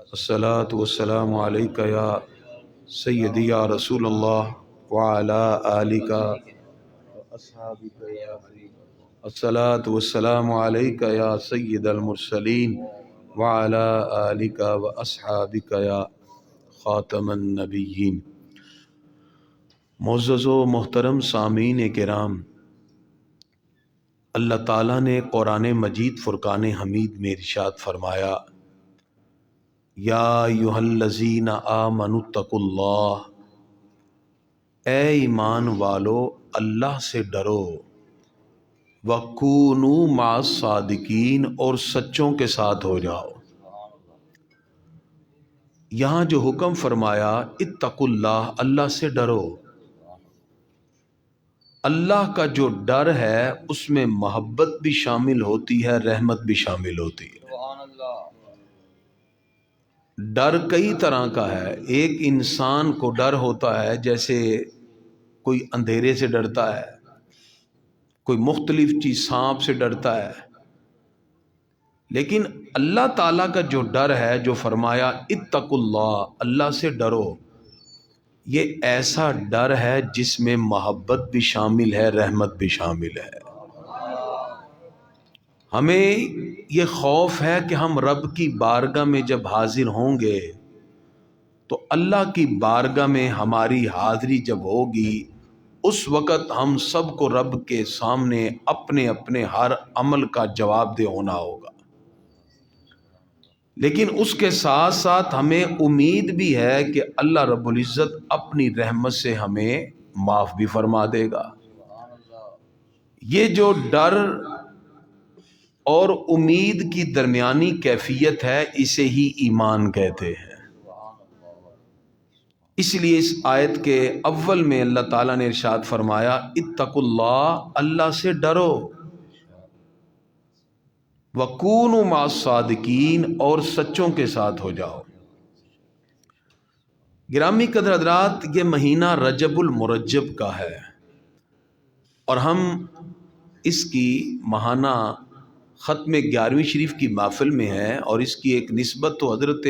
الصلاۃ والسلام علیک یا سیدی یا رسول اللہ وعلی آلک واصحابک یا حبیب الصلاۃ والسلام علیک یا سید المرسلین وعلی آلک واصحابک یا خاتم النبیین۔ معزز و محترم سامعین کرام، اللہ تعالیٰ نے قرآن مجید فرقان حمید میں ارشاد فرمایا، یا ایھا الذین آمنوا اتقوا اللہ، اے ایمان والو اللہ سے ڈرو، وکونوا مع الصادقین، اور سچوں کے ساتھ ہو جاؤ۔ یہاں جو حکم فرمایا اتقوا اللہ، اللہ سے ڈرو، اللہ کا جو ڈر ہے اس میں محبت بھی شامل ہوتی ہے، رحمت بھی شامل ہوتی ہے۔ ڈر کئی طرح کا ہے۔ ایک انسان کو ڈر ہوتا ہے، جیسے کوئی اندھیرے سے ڈرتا ہے، کوئی مختلف چیز، سانپ سے ڈرتا ہے، لیکن اللہ تعالیٰ کا جو ڈر ہے، جو فرمایا اتقوا اللہ، اللہ سے ڈرو، یہ ایسا ڈر ہے جس میں محبت بھی شامل ہے، رحمت بھی شامل ہے۔ ہمیں یہ خوف ہے کہ ہم رب کی بارگاہ میں جب حاضر ہوں گے تو اللہ کی بارگاہ میں ہماری حاضری جب ہوگی، اس وقت ہم سب کو رب کے سامنے اپنے اپنے ہر عمل کا جواب دہ ہونا ہوگا۔ لیکن اس کے ساتھ ساتھ ہمیں امید بھی ہے کہ اللہ رب العزت اپنی رحمت سے ہمیں معاف بھی فرما دے گا۔ یہ جو ڈر اور امید کی درمیانی کیفیت ہے، اسے ہی ایمان کہتے ہیں۔ اس لیے اس آیت کے اول میں اللہ تعالیٰ نے ارشاد فرمایا اتقوا اللہ، اللہ سے ڈرو، وَكُونُوا مَعَ الصَّادِقِينَ، اور سچوں کے ساتھ ہو جاؤ۔ گرامی قدر حضرات، یہ مہینہ رجب المرجب کا ہے اور ہم اس کی ماہانہ ختم 11ویں شریف کی محفل میں ہیں، اور اس کی ایک نسبت تو حضرت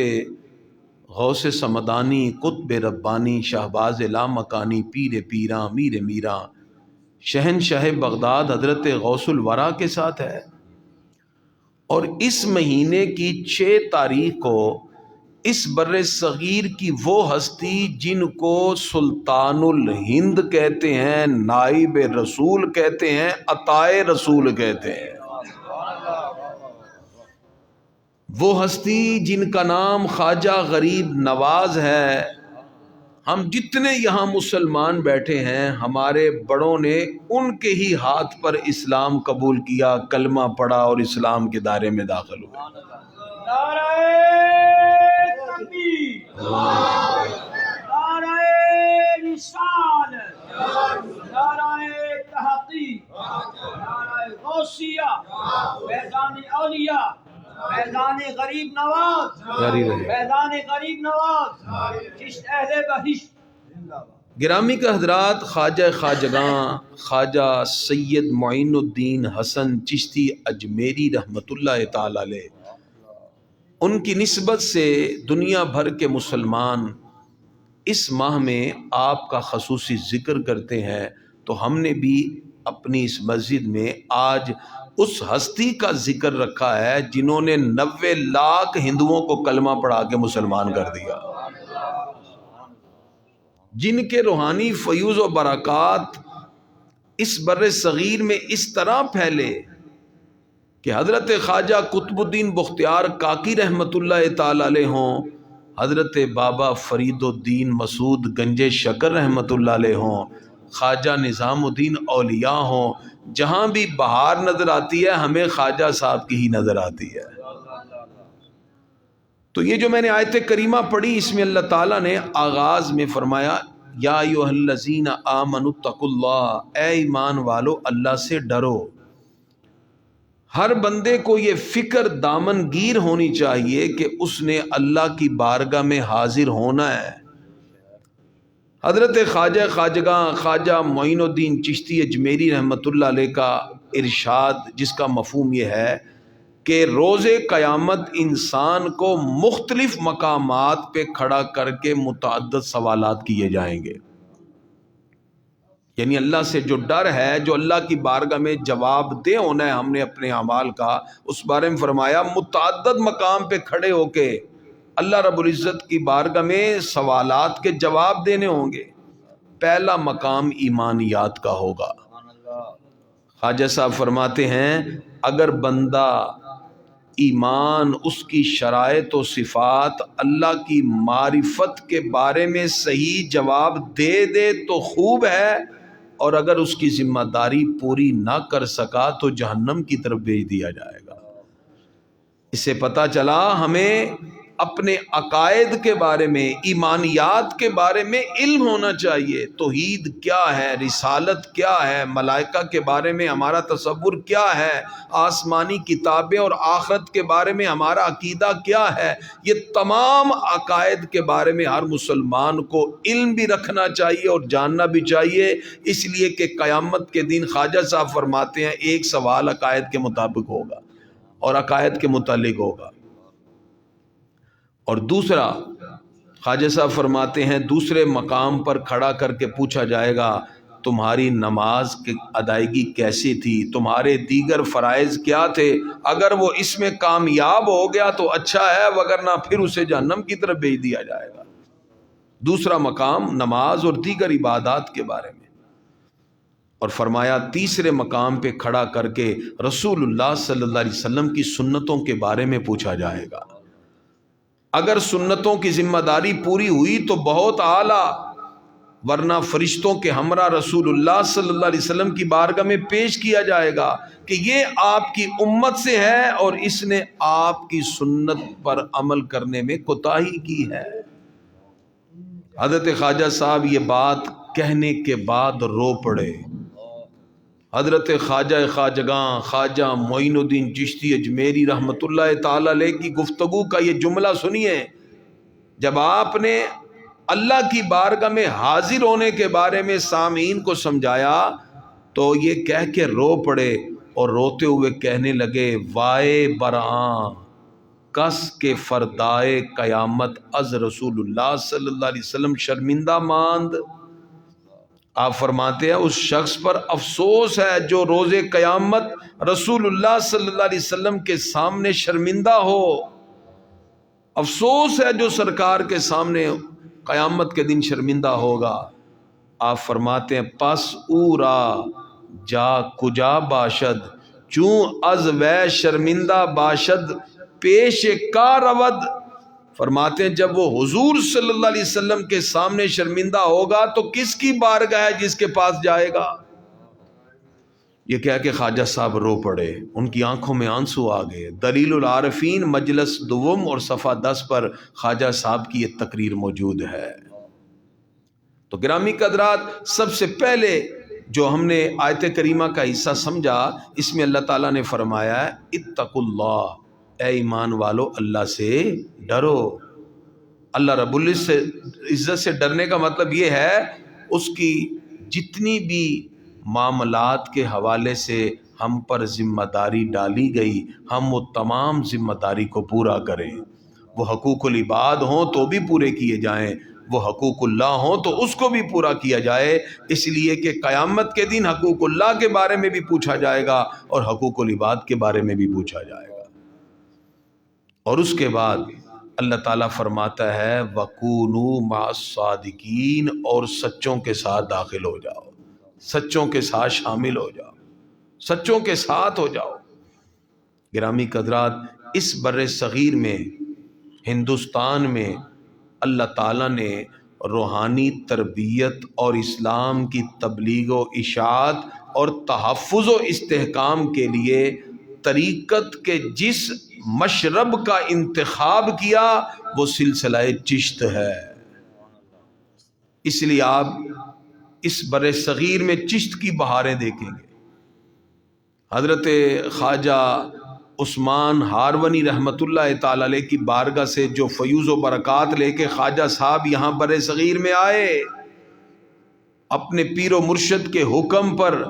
غوث سمدانی، قطب ربانی، شہباز لامکانی، پیر پیراں، میر میراں، شہنشاہ بغداد حضرت غوث الورا کے ساتھ ہے۔ اور اس مہینے کی 6 تاریخ کو اس بر صغیر کی وہ ہستی جن کو سلطان الہند کہتے ہیں، نائب رسول کہتے ہیں، عطائے رسول کہتے ہیں، وہ ہستی جن کا نام خواجہ غریب نواز ہے، ہم جتنے یہاں مسلمان بیٹھے ہیں، ہمارے بڑوں نے ان کے ہی ہاتھ پر اسلام قبول کیا، کلمہ پڑھا اور اسلام کے دائرے میں داخل ہوئے۔ نعرہ تکبیر، نعرہ رسالت، نعرہ تحقیق، نعرہ غوثیہ، فیضان اولیاء، فیضان غریب نواز، فیضان غریب نواز، چشت اہل بہشت۔ گرامی کے حضرات، خواجہ خواجگاں خواجہ سید معین الدین حسن چشتی اجمیری رحمۃ اللہ تعالی علیہ، ان کی نسبت سے دنیا بھر کے مسلمان اس ماہ میں آپ کا خصوصی ذکر کرتے ہیں، تو ہم نے بھی اپنی اس مسجد میں آج اس ہستی کا ذکر رکھا ہے جنہوں نے 90 لاکھ ہندوؤں کو کلمہ پڑھا کے مسلمان کر دیا، جن کے روحانی فیوز و برکات اس بر صغیر میں اس طرح پھیلے کہ حضرت خواجہ قطب الدین بختیار کاکی رحمت اللہ تعالی علیہ ہوں، حضرت بابا فرید الدین مسعود گنج شکر رحمت اللہ علیہ ہوں، خواجہ نظام الدین اولیاء ہوں، جہاں بھی بہار نظر آتی ہے ہمیں خواجہ صاحب کی ہی نظر آتی ہے۔ تو یہ جو میں نے آیت کریمہ پڑھی، اس میں اللہ تعالیٰ نے آغاز میں فرمایا یا ایھا الذین آمنوا اتقوا اللہ، اے ایمان والو اللہ سے ڈرو۔ ہر بندے کو یہ فکر دامن گیر ہونی چاہیے کہ اس نے اللہ کی بارگاہ میں حاضر ہونا ہے۔ حضرت خواجہ خواجگاں خواجہ معین الدین چشتی اجمیری رحمت اللہ علیہ کا ارشاد، جس کا مفہوم یہ ہے کہ روز قیامت انسان کو مختلف مقامات پہ کھڑا کر کے متعدد سوالات کیے جائیں گے. یعنی اللہ سے جو ڈر ہے، جو اللہ کی بارگاہ میں جواب دہ ہونا ہے ہم نے اپنے اعمال کا، اس بارے میں فرمایا متعدد مقام پہ کھڑے ہو کے اللہ رب العزت کی بارگاہ میں سوالات کے جواب دینے ہوں گے. پہلا مقام ایمانیات کا ہوگا. خواجہ صاحب فرماتے ہیں اگر بندہ ایمان، اس کی شرائط و صفات، اللہ کی معرفت کے بارے میں صحیح جواب دے دے تو خوب ہے، اور اگر اس کی ذمہ داری پوری نہ کر سکا تو جہنم کی طرف بھیج دیا جائے گا. اس سے پتہ چلا ہمیں اپنے عقائد کے بارے میں، ایمانیات کے بارے میں علم ہونا چاہیے. توحید کیا ہے، رسالت کیا ہے، ملائکہ کے بارے میں ہمارا تصور کیا ہے، آسمانی کتابیں اور آخرت کے بارے میں ہمارا عقیدہ کیا ہے. یہ تمام عقائد کے بارے میں ہر مسلمان کو علم بھی رکھنا چاہیے اور جاننا بھی چاہیے، اس لیے کہ قیامت کے دن خواجہ صاحب فرماتے ہیں ایک سوال عقائد کے مطابق ہوگا اور عقائد کے متعلق ہوگا، اور دوسرا خواجہ صاحب فرماتے ہیں دوسرے مقام پر کھڑا کر کے پوچھا جائے گا تمہاری نماز کی ادائیگی کیسی تھی، تمہارے دیگر فرائض کیا تھے. اگر وہ اس میں کامیاب ہو گیا تو اچھا ہے، وگرنہ پھر اسے جہنم کی طرف بھیج دیا جائے گا. دوسرا مقام نماز اور دیگر عبادات کے بارے میں. اور فرمایا تیسرے مقام پہ کھڑا کر کے رسول اللہ صلی اللہ علیہ وسلم کی سنتوں کے بارے میں پوچھا جائے گا. اگر سنتوں کی ذمہ داری پوری ہوئی تو بہت اعلیٰ، ورنہ فرشتوں کے ہمراہ رسول اللہ صلی اللہ علیہ وسلم کی بارگاہ میں پیش کیا جائے گا کہ یہ آپ کی امت سے ہے اور اس نے آپ کی سنت پر عمل کرنے میں کوتاہی کی ہے. حضرت خواجہ صاحب یہ بات کہنے کے بعد رو پڑے. حضرت خواجہ خواجگاں خواجہ معین الدین چشتی اجمیری رحمۃ اللہ تعالی علیہ کی گفتگو کا یہ جملہ سنیے. جب آپ نے اللہ کی بارگاہ میں حاضر ہونے کے بارے میں سامعین کو سمجھایا تو یہ کہہ کے رو پڑے اور روتے ہوئے کہنے لگے وائے برآں کس کے فردائے قیامت از رسول اللہ صلی اللہ علیہ وسلم شرمندہ ماند. آپ فرماتے ہیں اس شخص پر افسوس ہے جو روز قیامت رسول اللہ صلی اللہ علیہ وسلم کے سامنے شرمندہ ہو. افسوس ہے جو سرکار کے سامنے قیامت کے دن شرمندہ ہوگا. آپ فرماتے ہیں پس او را جا کجا باشد چون از وے شرمندہ باشد پیش کا رود. فرماتے ہیں جب وہ حضور صلی اللہ علیہ وسلم کے سامنے شرمندہ ہوگا تو کس کی بارگاہ ہے جس کے پاس جائے گا. یہ کہہ کے خواجہ صاحب رو پڑے، ان کی آنکھوں میں آنسو آ گئے. دلیل العارفین مجلس دوم اور صفحہ 10 پر خواجہ صاحب کی یہ تقریر موجود ہے. تو گرامی قدرات، سب سے پہلے جو ہم نے آیت کریمہ کا حصہ سمجھا، اس میں اللہ تعالیٰ نے فرمایا ہے اتقوا اللہ، اے ایمان والو اللہ سے ڈرو. اللہ رب العزت سے ڈرنے کا مطلب یہ ہے اس کی جتنی بھی معاملات کے حوالے سے ہم پر ذمہ داری ڈالی گئی ہم وہ تمام ذمہ داری کو پورا کریں. وہ حقوق العباد ہوں تو بھی پورے کیے جائیں، وہ حقوق اللہ ہوں تو اس کو بھی پورا کیا جائے، اس لیے کہ قیامت کے دن حقوق اللہ کے بارے میں بھی پوچھا جائے گا اور حقوق العباد کے بارے میں بھی پوچھا جائے گا. اور اس کے بعد اللہ تعالیٰ فرماتا ہے وَكُونُوا مَعَ الصَّادِقِينَ، اور سچوں کے ساتھ داخل ہو جاؤ، سچوں کے ساتھ شامل ہو جاؤ، سچوں کے ساتھ ہو جاؤ. گرامی قدرات، اس بر صغیر میں، ہندوستان میں اللہ تعالیٰ نے روحانی تربیت اور اسلام کی تبلیغ و اشاعت اور تحفظ و استحکام کے لیے طریقت کے جس مشرب کا انتخاب کیا وہ سلسلہ چشت ہے. اس لیے آپ اس بر صغیر میں چشت کی بہاریں دیکھیں گے. حضرت خواجہ عثمان ہارونی رحمۃ اللہ تعالی علیہ کی بارگاہ سے جو فیوز و برکات لے کے خواجہ صاحب یہاں بر صغیر میں آئے، اپنے پیر و مرشد کے حکم پر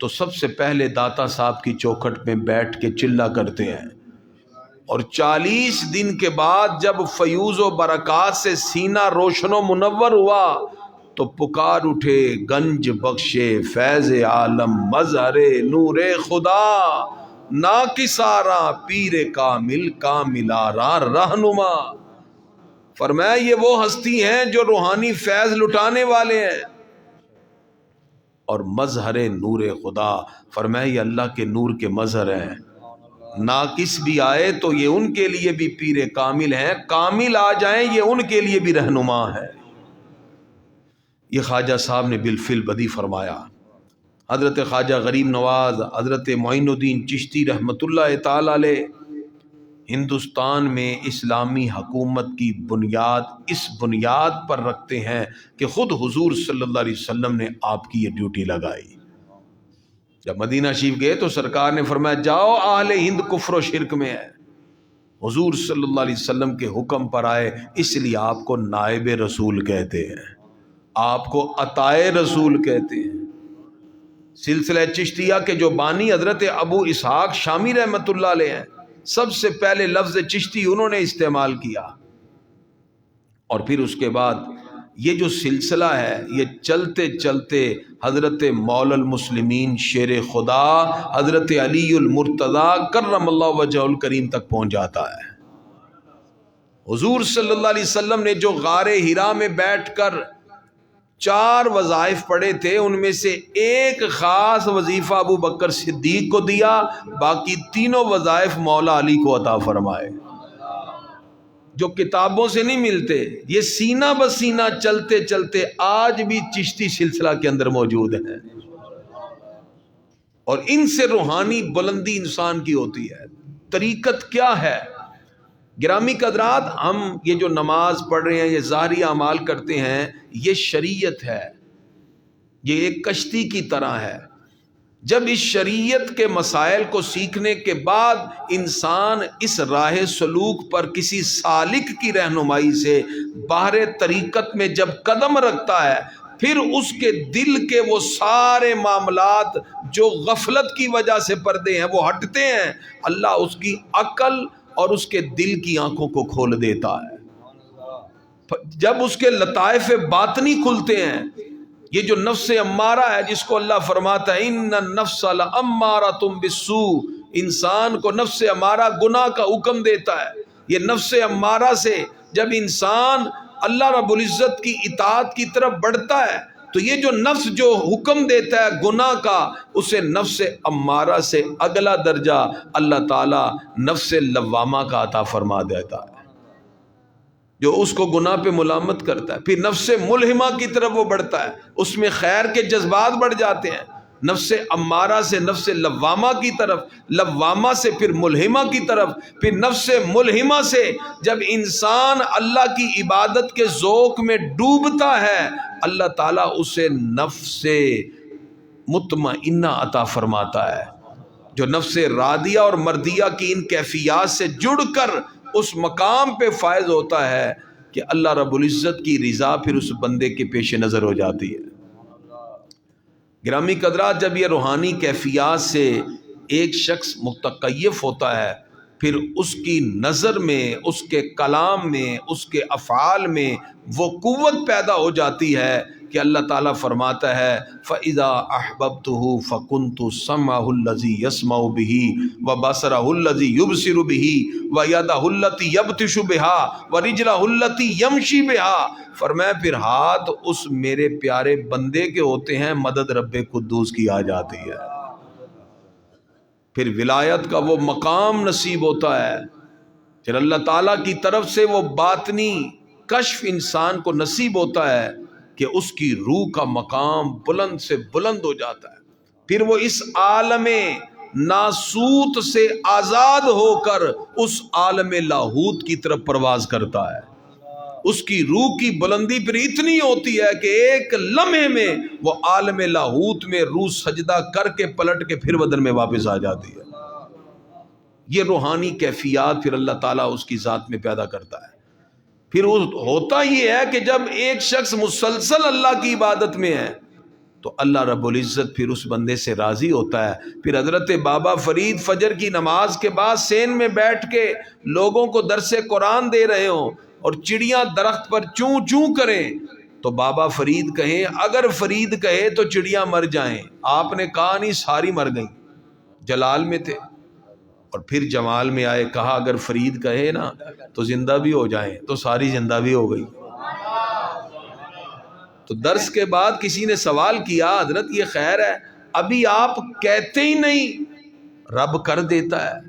تو سب سے پہلے داتا صاحب کی چوکھٹ میں بیٹھ کے چلا کرتے ہیں، اور 40 دن کے بعد جب فیوز و برکات سے سینہ روشن و منور ہوا تو پکار اٹھے گنج بخشے فیض عالم مظہر نور خدا، ناکسارا پیر کامل کاملارا رہنما۔ فرمایا یہ وہ ہستی ہیں جو روحانی فیض لٹانے والے ہیں، اور مظہر نور خدا، فرمایا یہ اللہ کے نور کے مظہر ہیں، ناقص بھی آئے تو یہ ان کے لیے بھی پیر کامل ہیں، کامل آ جائیں یہ ان کے لیے بھی رہنما ہے۔ یہ خواجہ صاحب نے بالفعل بدی فرمایا۔ حضرت خواجہ غریب نواز حضرت معین الدین چشتی رحمۃ اللہ تعالی علیہ ہندوستان میں اسلامی حکومت کی بنیاد اس بنیاد پر رکھتے ہیں کہ خود حضور صلی اللہ علیہ وسلم نے آپ کی یہ ڈیوٹی لگائی۔ جب مدینہ شریف گئے تو سرکار نے فرمایا جاؤ اہل ہند کفر و شرک میں ہے، حضور صلی اللہ علیہ وسلم کے حکم پر آئے، اس لیے آپ کو نائب رسول کہتے ہیں، آپ کو عطائے رسول کہتے ہیں۔ سلسلہ چشتیہ کے جو بانی حضرت ابو اسحاق شامی رحمت اللہ علیہ ہیں، سب سے پہلے لفظ چشتی انہوں نے استعمال کیا، اور پھر اس کے بعد یہ جو سلسلہ ہے یہ چلتے چلتے حضرت مولا المسلمین شیر خدا حضرت علی المرتضی کرم اللہ وجہ الکریم تک پہنچ جاتا ہے۔ حضور صلی اللہ علیہ وسلم نے جو غار حرا میں بیٹھ کر 4 وظائف پڑھے تھے، ان میں سے ایک خاص وظیفہ ابو بکر صدیق کو دیا، باقی تینوں وظائف مولا علی کو عطا فرمائے، جو کتابوں سے نہیں ملتے، یہ سینہ بسینہ چلتے چلتے آج بھی چشتی سلسلہ کے اندر موجود ہیں، اور ان سے روحانی بلندی انسان کی ہوتی ہے۔ طریقت کیا ہے؟ گرامی قدرات، ہم یہ جو نماز پڑھ رہے ہیں، یہ ظاہری اعمال کرتے ہیں، یہ شریعت ہے، یہ ایک کشتی کی طرح ہے۔ جب اس شریعت کے مسائل کو سیکھنے کے بعد انسان اس راہ سلوک پر کسی سالک کی رہنمائی سے باہر طریقت میں جب قدم رکھتا ہے، پھر اس کے دل کے وہ سارے معاملات جو غفلت کی وجہ سے پردے ہیں وہ ہٹتے ہیں، اللہ اس کی عقل اور اس کے دل کی آنکھوں کو کھول دیتا ہے۔ جب اس کے لطائف باطنی کھلتے ہیں، یہ جو نفس امارہ ہے جس کو اللہ فرماتا ہے ان النفس لامارۃ بالسوء، انسان کو نفس امارہ گناہ کا حکم دیتا ہے، یہ نفس امارہ سے جب انسان اللہ رب العزت کی اطاعت کی طرف بڑھتا ہے تو یہ جو نفس جو حکم دیتا ہے گناہ کا، اسے نفس امارہ سے اگلا درجہ اللہ تعالیٰ نفس لوامہ کا عطا فرما دیتا ہے، جو اس کو گناہ پہ ملامت کرتا ہے۔ پھر نفس ملہمہ کی طرف وہ بڑھتا ہے، اس میں خیر کے جذبات بڑھ جاتے ہیں، نفس امارہ سے نفس لوامہ کی طرف، لوامہ سے پھر ملہمہ کی طرف، پھر نفس ملہمہ سے جب انسان اللہ کی عبادت کے ذوق میں ڈوبتا ہے، اللہ تعالیٰ اسے نفس مطمئنہ عطا فرماتا ہے، جو نفس راضیہ اور مردیہ کی ان کیفیات سے جڑ کر اس مقام پہ فائز ہوتا ہے کہ اللہ رب العزت کی رضا پھر اس بندے کے پیش نظر ہو جاتی ہے۔ گرامی قدرات، جب یہ روحانی کیفیات سے ایک شخص متکیف ہوتا ہے، پھر اس کی نظر میں، اس کے کلام میں، اس کے افعال میں وہ قوت پیدا ہو جاتی ہے کہ اللہ تعالیٰ فرماتا ہے فَإِذَا أَحْبَبْتُهُ فَكُنْتُ سَمْعَهُ الَّذِي يَسْمَعُ بِهِ وَبَصَرَهُ الَّذِي يُبْصِرُ بِهِ وَيَدَهُ الَّتِي يَبْطِشُ بِهَا وَرِجْلَهُ الَّتِي يَمْشِي بِهَا، فرمایا پھر ہاتھ اس میرے پیارے بندے کے ہوتے ہیں، مدد رب قدوس کی آ جاتی ہے، پھر ولایت کا وہ مقام نصیب ہوتا ہے، پھر اللہ تعالیٰ کی طرف سے وہ باطنی کشف انسان کو نصیب ہوتا ہے کہ اس کی روح کا مقام بلند سے بلند ہو جاتا ہے، پھر وہ اس عالم ناسوت سے آزاد ہو کر اس عالم لاہوت کی طرف پرواز کرتا ہے۔ اس کی روح کی بلندی پھر اتنی ہوتی ہے کہ ایک لمحے میں وہ عالم لاہوت میں روح سجدہ کر کے پلٹ کے پھر بدن میں واپس آ جاتی ہے۔ یہ روحانی کیفیات پھر اللہ تعالیٰ اس کی ذات میں پیدا کرتا ہے۔ پھر ہوتا یہ ہے کہ جب ایک شخص مسلسل اللہ کی عبادت میں ہے تو اللہ رب العزت پھر اس بندے سے راضی ہوتا ہے۔ پھر حضرت بابا فرید فجر کی نماز کے بعد سین میں بیٹھ کے لوگوں کو درس قرآن دے رہے ہوں اور چڑیاں درخت پر چوں چوں کریں تو بابا فرید کہیں اگر فرید کہے تو چڑیاں مر جائیں، آپ نے کہا نہیں، ساری مر گئیں۔ جلال میں تھے اور پھر جمال میں آئے، کہا اگر فرید کہے نا تو زندہ بھی ہو جائیں، تو ساری زندہ بھی ہو گئی۔ تو درس کے بعد کسی نے سوال کیا، حضرت یہ خیر ہے ابھی آپ کہتے ہی نہیں، رب کر دیتا ہے۔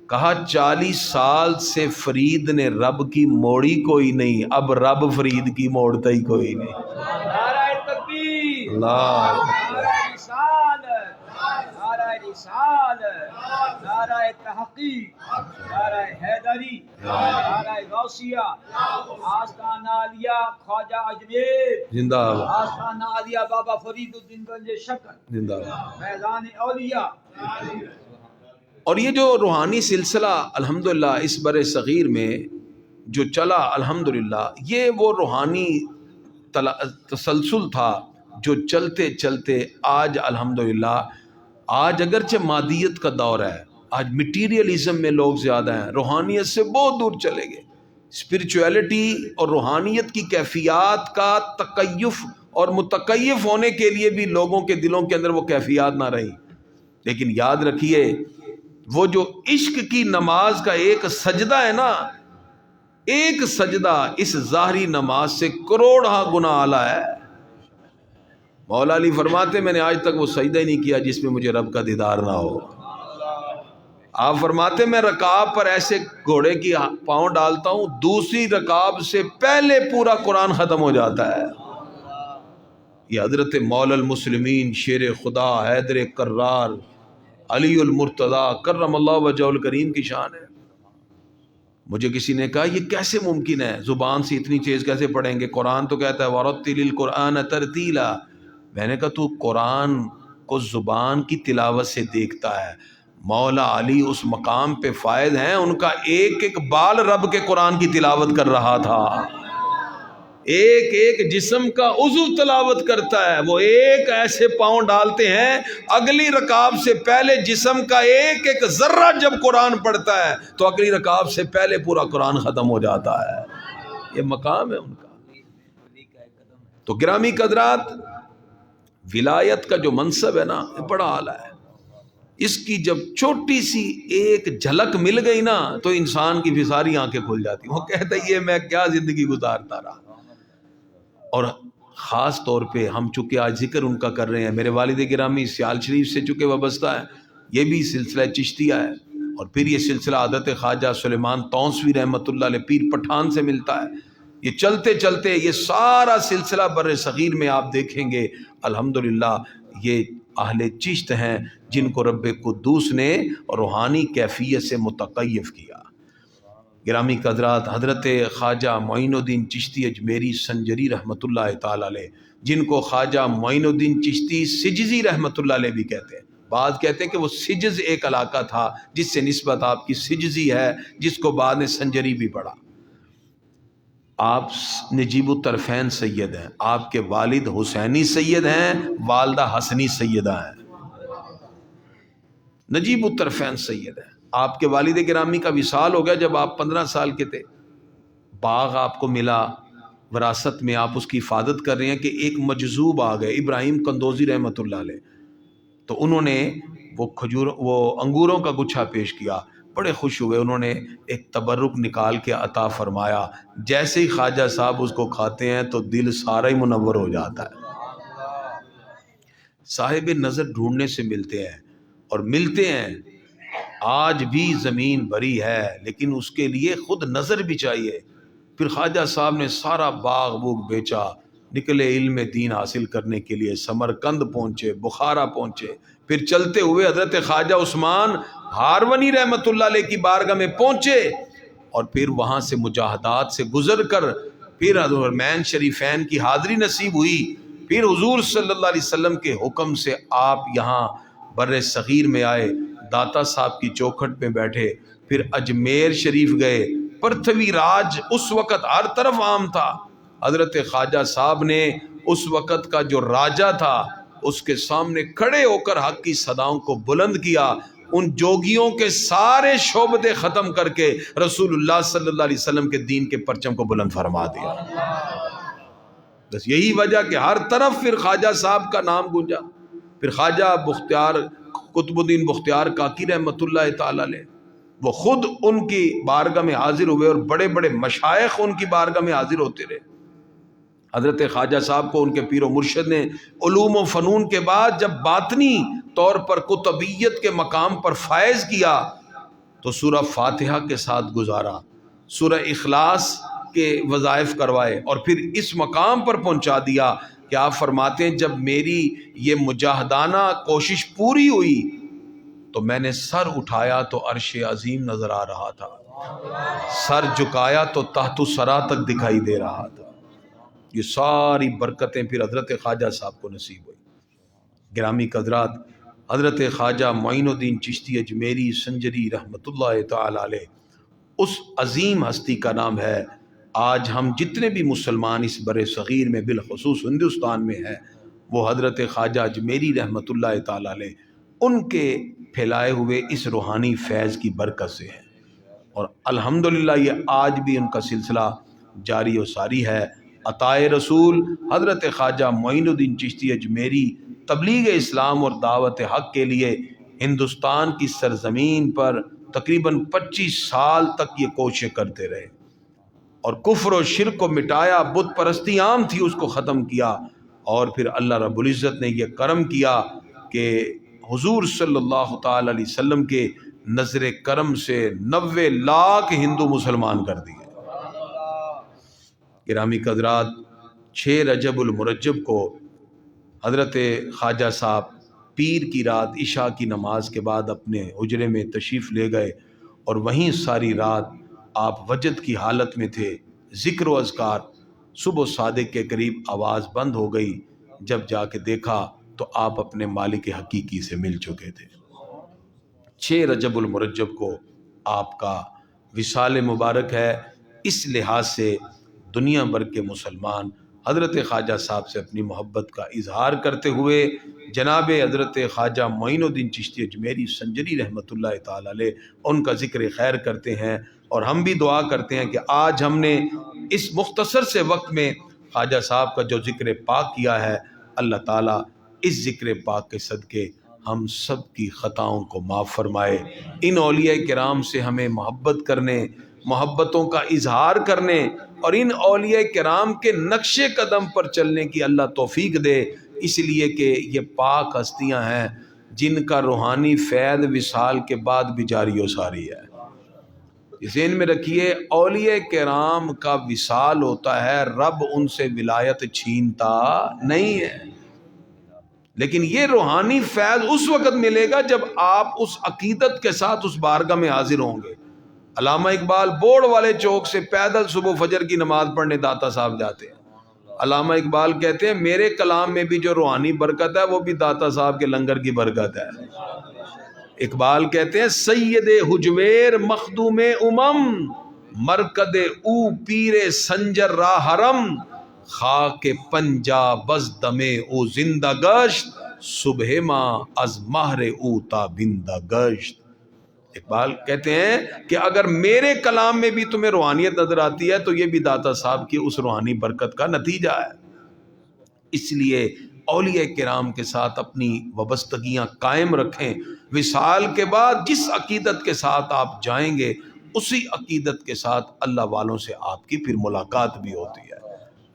کہا 40 سال سے فرید نے رب کی موڑی کوئی نہیں، اب رب فرید کی موڑتا ہی کوئی نہیں۔ نعرہ تکبیر، اللہ نعرہ رسالت، نعرہ رسالت، نعرہ تحقیق، نعرہ حیدری، نعرہ غوثیہ، آستانہ عالیہ خواجہ اجمیر، زندہ باد، آستانہ عالیہ بابا فرید الدین گنج شکر، زندہ باد۔ فیضان اولیاء۔ اور یہ جو روحانی سلسلہ الحمدللہ اس بر صغیر میں جو چلا الحمدللہ، یہ وہ روحانی تسلسل تھا جو چلتے چلتے آج الحمدللہ، آج اگرچہ مادیت کا دور ہے، آج مٹیریلزم میں لوگ زیادہ ہیں، روحانیت سے بہت دور چلے گئے۔ اسپرچویلٹی اور روحانیت کی کیفیات کا تکیف اور متکیف ہونے کے لیے بھی لوگوں کے دلوں کے اندر وہ کیفیات نہ رہی۔ لیکن یاد رکھیے وہ جو عشق کی نماز کا ایک سجدہ ہے نا، ایک سجدہ اس ظاہری نماز سے کروڑا گنا اعلیٰ ہے۔ مولا علی فرماتے میں نے آج تک وہ سجدہ ہی نہیں کیا جس میں مجھے رب کا دیدار نہ ہو۔ آپ فرماتے میں رکاب پر ایسے گھوڑے کی پاؤں ڈالتا ہوں، دوسری رکاب سے پہلے پورا قرآن ختم ہو جاتا ہے۔ یہ حضرت مولا المسلمین شیر خدا حیدر کرار علی المرتضیٰ کرم اللہ وجہہ الکریم کی شان ہے۔ مجھے کسی نے کہا یہ کیسے ممکن ہے، زبان سے اتنی تیز کیسے پڑھیں گے؟ قرآن تو کہتا ہے وَرَتِّلِ الْقُرْآنَ تَرْتِیلًا۔ میں نے کہا تو قرآن کو زبان کی تلاوت سے دیکھتا ہے، مولا علی اس مقام پہ فائز ہیں، ان کا ایک ایک بال رب کے قرآن کی تلاوت کر رہا تھا، ایک ایک جسم کا عضو تلاوت کرتا ہے، وہ ایک ایسے پاؤں ڈالتے ہیں اگلی رکعت سے پہلے جسم کا ایک ایک ذرہ جب قرآن پڑھتا ہے تو اگلی رکعت سے پہلے پورا قرآن ختم ہو جاتا ہے۔ یہ مقام ہے ان کا۔ تو گرامی قدرات، ولایت کا جو منصب ہے نا یہ بڑا اعلیٰ ہے، اس کی جب چھوٹی سی ایک جھلک مل گئی نا تو انسان کی بھی ساری آنکھیں کھل جاتی، وہ کہتا ہے یہ میں کیا زندگی گزارتا رہا۔ اور خاص طور پہ ہم چونکہ آج ذکر ان کا کر رہے ہیں، میرے والد گرامی سیال شریف سے چونکہ وابستہ ہے، یہ بھی سلسلہ چشتیہ ہے، اور پھر یہ سلسلہ حضرت خواجہ سلیمان تونسوی رحمۃ اللہ علیہ پیر پٹھان سے ملتا ہے۔ یہ چلتے چلتے یہ سارا سلسلہ بر صغیر میں آپ دیکھیں گے الحمدللہ یہ اہل چشت ہیں جن کو رب قدوس نے روحانی کیفیت سے متکیف کیا۔ گرامی قدرات، حضرت خواجہ معین الدین چشتی اجمیری سنجری رحمۃ اللہ تعالی علیہ، جن کو خواجہ معین الدین چشتی سجزی رحمۃ اللہ علیہ بھی کہتے ہیں، بعض کہتے ہیں کہ وہ سجز ایک علاقہ تھا جس سے نسبت آپ کی سجزی ہے، جس کو بعد میں سنجری بھی پڑھا۔ آپ نجیب الطرفین سید ہیں، آپ کے والد حسینی سید ہیں، والدہ حسنی سیدہ ہیں، نجیب الطرفین سید ہیں۔ آپ کے والد گرامی کا وصال ہو گیا جب آپ 15 سال کے تھے، باغ آپ کو ملا وراثت میں، آپ اس کی حفاظت کر رہے ہیں کہ ایک مجذوب آ گئے ابراہیم قندوزی رحمۃ اللہ علیہ، تو انہوں نے وہ انگوروں کا گچھا پیش کیا، بڑے خوش ہوئے، انہوں نے ایک تبرک نکال کے عطا فرمایا، جیسے ہی خواجہ صاحب اس کو کھاتے ہیں تو دل سارا ہی منور ہو جاتا ہے۔ صاحب نظر ڈھونڈنے سے ملتے ہیں، اور ملتے ہیں، آج بھی زمین بھری ہے لیکن اس کے لیے خود نظر بھی چاہیے۔ پھر خواجہ صاحب نے سارا باغ بوگ بیچا، نکلے علم دین حاصل کرنے کے لیے، سمرقند پہنچے، بخارا پہنچے، پھر چلتے ہوئے حضرت خواجہ عثمان ہارونی رحمت اللہ علیہ کی بارگاہ میں پہنچے، اور پھر وہاں سے مجاہدات سے گزر کر پھر حرمین شریفین کی حاضری نصیب ہوئی، پھر حضور صلی اللہ علیہ وسلم کے حکم سے آپ یہاں بر صغیر میں آئے، داتا صاحب کی چوکھٹ میں بیٹھے، پھر اجمیر شریف گئے۔ پرتھوی راج اس وقت ہر طرف عام تھا، حضرت خواجہ صاحب نے اس وقت کا جو راجہ تھا اس کے سامنے کھڑے ہو کر حق کی صداؤں کو بلند کیا، ان جوگیوں کے سارے شعبدے ختم کر کے رسول اللہ صلی اللہ علیہ وسلم کے دین کے پرچم کو بلند فرما دیا۔ بس یہی وجہ کہ ہر طرف پھر خواجہ صاحب کا نام گونجا۔ پھر خواجہ بختیار قطب الدین بختیار کاکی رحمۃ اللہ تعالی علیہ، وہ خود ان کی بارگاہ میں حاضر ہوئے اور بڑے بڑے مشائخ ان کی بارگاہ میں حاضر ہوتے رہے۔ حضرت خواجہ صاحب کو ان کے پیر و مرشد نے علوم و فنون کے بعد جب باطنی طور پر قطبیت کے مقام پر فائز کیا تو سورہ فاتحہ کے ساتھ گزارا، سورہ اخلاص کے وظائف کروائے، اور پھر اس مقام پر پہنچا دیا کہ آپ فرماتے ہیں جب میری یہ مجاہدانہ کوشش پوری ہوئی تو میں نے سر اٹھایا تو عرش عظیم نظر آ رہا تھا، سر جھکایا تو تحت الثری تک دکھائی دے رہا تھا۔ یہ ساری برکتیں پھر حضرت خواجہ صاحب کو نصیب ہوئی۔ گرامی قدرات، حضرت خواجہ معین الدین چشتی اجمیری سنجری رحمۃ اللہ تعالی علیہ، اس عظیم ہستی کا نام ہے۔ آج ہم جتنے بھی مسلمان اس بر صغیر میں بالخصوص ہندوستان میں ہیں، وہ حضرت خواجہ اجمیری رحمۃ اللہ تعالی علیہ ان کے پھیلائے ہوئے اس روحانی فیض کی برکت سے ہیں، اور الحمدللہ یہ آج بھی ان کا سلسلہ جاری و ساری ہے۔ عطائے رسول حضرت خواجہ معین الدین چشتی اجمیری تبلیغ اسلام اور دعوت حق کے لیے ہندوستان کی سرزمین پر تقریباً 25 سال تک یہ کوششیں کرتے رہے، اور کفر و شرک کو مٹایا، بت پرستی عام تھی اس کو ختم کیا، اور پھر اللہ رب العزت نے یہ کرم کیا کہ حضور صلی اللہ تعالی علیہ وسلم کے نظر کرم سے 90 لاکھ ہندو مسلمان کر دیے۔ گرامی قدرات، 6 رجب المرجب کو حضرت خواجہ صاحب پیر کی رات عشاء کی نماز کے بعد اپنے حجرے میں تشریف لے گئے، اور وہیں ساری رات آپ وجد کی حالت میں تھے، ذکر و اذکار۔ صبح صادق کے قریب آواز بند ہو گئی، جب جا کے دیکھا تو آپ اپنے مالک حقیقی سے مل چکے تھے۔ 6 رجب المرجب کو آپ کا وصال مبارک ہے۔ اس لحاظ سے دنیا بھر کے مسلمان حضرت خواجہ صاحب سے اپنی محبت کا اظہار کرتے ہوئے جناب حضرت خواجہ معین الدین چشتی اجمیری سنجری رحمۃ اللہ تعالی علیہ ان کا ذکر خیر کرتے ہیں، اور ہم بھی دعا کرتے ہیں کہ آج ہم نے اس مختصر سے وقت میں خواجہ صاحب کا جو ذکر پاک کیا ہے، اللہ تعالیٰ اس ذکر پاک کے صدقے ہم سب کی خطاؤں کو معاف فرمائے۔ ان اولیاء کرام سے ہمیں محبت کرنے، محبتوں کا اظہار کرنے، اور ان اولیاء کرام کے نقش قدم پر چلنے کی اللہ توفیق دے، اس لیے کہ یہ پاک ہستیاں ہیں جن کا روحانی فیض وصال کے بعد بھی جاری و ساری ہے۔ ذہن میں رکھیے، اولیاء کرام کا وصال ہوتا ہے، رب ان سے ولایت چھینتا نہیں ہے، لیکن یہ روحانی فیض اس وقت ملے گا جب آپ اس عقیدت کے ساتھ اس بارگاہ میں حاضر ہوں گے۔ علامہ اقبال بورڈ والے چوک سے پیدل صبح فجر کی نماز پڑھنے داتا صاحب جاتے ہیں۔ علامہ اقبال کہتے ہیں میرے کلام میں بھی جو روحانی برکت ہے وہ بھی داتا صاحب کے لنگر کی برکت ہے۔ اقبال کہتے ہیں سید حجویر مخدوم امم، مرکد او پیر سنجر را حرم، خاک پنجا بز دمے او زندہ گشت، صبح ماں از مہر او تا بندہ گشت۔ اقبال کہتے ہیں کہ اگر میرے کلام میں بھی تمہیں روحانیت نظر آتی ہے تو یہ بھی داتا صاحب کی اس روحانی برکت کا نتیجہ ہے۔ اس لیے اولیاء کرام کے ساتھ اپنی وابستگیاں قائم رکھیں۔ وصال کے بعد جس عقیدت کے ساتھ آپ جائیں گے، اسی عقیدت کے ساتھ اللہ والوں سے آپ کی پھر ملاقات بھی ہوتی ہے،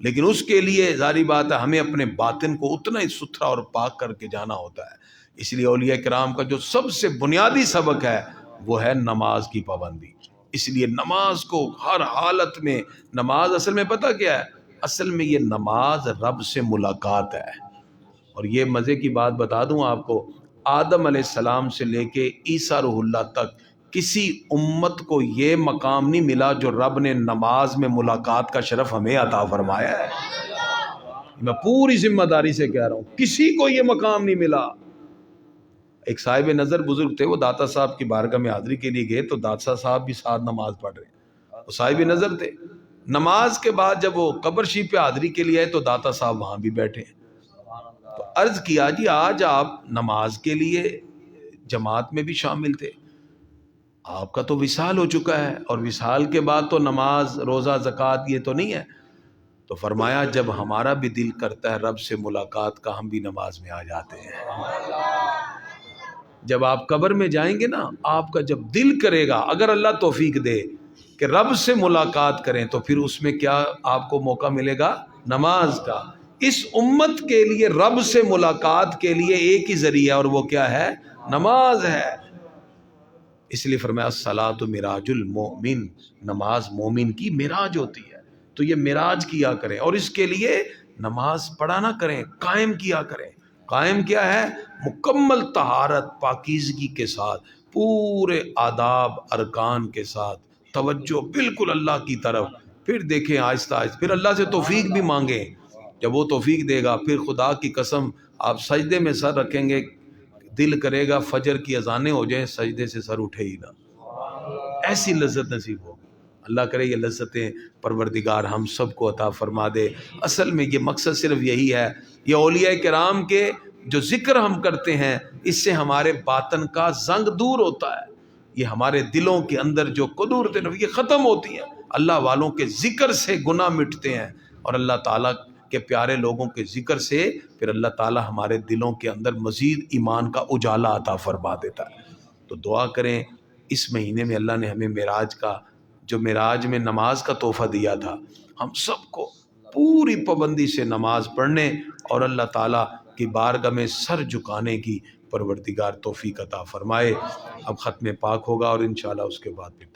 لیکن اس کے لیے ظاہری بات ہے ہمیں اپنے باطن کو اتنا ہی ستھرا اور پاک کر کے جانا ہوتا ہے۔ اس لیے اولیاء کرام کا جو سب سے بنیادی سبق ہے وہ ہے نماز کی پابندی۔ اس لیے نماز کو ہر حالت میں، نماز اصل میں پتہ کیا ہے؟ اصل میں یہ نماز رب سے ملاقات ہے۔ اور یہ مزے کی بات بتا دوں آپ کو، آدم علیہ السلام سے لے کے عیسیٰ روح اللہ تک کسی امت کو یہ مقام نہیں ملا جو رب نے نماز میں ملاقات کا شرف ہمیں عطا فرمایا ہے۔ میں پوری ذمہ داری سے کہہ رہا ہوں، کسی کو یہ مقام نہیں ملا۔ ایک صاحب نظر بزرگ تھے، وہ داتا صاحب کی بارگاہ میں حاضری کے لیے گئے تو داتا صاحب بھی ساتھ نماز پڑھ رہے ہیں، وہ صاحب نظر تھے۔ نماز کے بعد جب وہ قبر شریف پہ حاضری کے لیے آئے تو داتا صاحب وہاں بھی بیٹھے ہیں، تو عرض کیا جی آج آپ نماز کے لیے جماعت میں بھی شامل تھے، آپ کا تو وصال ہو چکا ہے، اور وصال کے بعد تو نماز روزہ زکوٰۃ یہ تو نہیں ہے۔ تو فرمایا جب ہمارا بھی دل کرتا ہے رب سے ملاقات کا، ہم بھی نماز میں آ جاتے ہیں۔ جب آپ قبر میں جائیں گے نا، آپ کا جب دل کرے گا، اگر اللہ توفیق دے کہ رب سے ملاقات کریں، تو پھر اس میں کیا آپ کو موقع ملے گا؟ نماز کا۔ اس امت کے لیے رب سے ملاقات کے لیے ایک ہی ذریعہ، اور وہ کیا ہے؟ نماز ہے۔ اس لیے فرمایا الصلاۃ معراج المومن، نماز مومن کی معراج ہوتی ہے۔ تو یہ معراج کیا کریں، اور اس کے لیے نماز پڑھا نہ کریں، قائم کیا کریں۔ قائم کیا ہے؟ مکمل طہارت پاکیزگی کے ساتھ، پورے آداب ارکان کے ساتھ، توجہ بالکل اللہ کی طرف۔ پھر دیکھیں آہستہ آہستہ، پھر اللہ سے توفیق بھی مانگیں، جب وہ توفیق دے گا پھر خدا کی قسم آپ سجدے میں سر رکھیں گے، دل کرے گا فجر کی اذانیں ہو جائیں، سجدے سے سر اٹھے ہی نہ، ایسی لذت نصیب ہو۔ اللہ کرے یہ لذتیں پروردگار ہم سب کو عطا فرما دے۔ اصل میں یہ مقصد صرف یہی ہے، یہ اولیاء کرام کے جو ذکر ہم کرتے ہیں، اس سے ہمارے باطن کا زنگ دور ہوتا ہے، یہ ہمارے دلوں کے اندر جو قدورت نفس یہ ختم ہوتی ہیں۔ اللہ والوں کے ذکر سے گناہ مٹتے ہیں، اور اللہ تعالیٰ کے پیارے لوگوں کے ذکر سے پھر اللہ تعالیٰ ہمارے دلوں کے اندر مزید ایمان کا اجالا عطا فرما دیتا ہے۔ تو دعا کریں اس مہینے میں اللہ نے ہمیں معراج کا، جو معراج میں نماز کا تحفہ دیا تھا، ہم سب کو پوری پابندی سے نماز پڑھنے اور اللہ تعالیٰ کی بارگاہ میں سر جھکانے کی پروردگار توفیق عطا فرمائے۔ اب ختم پاک ہوگا اور انشاءاللہ اس کے بعد پھر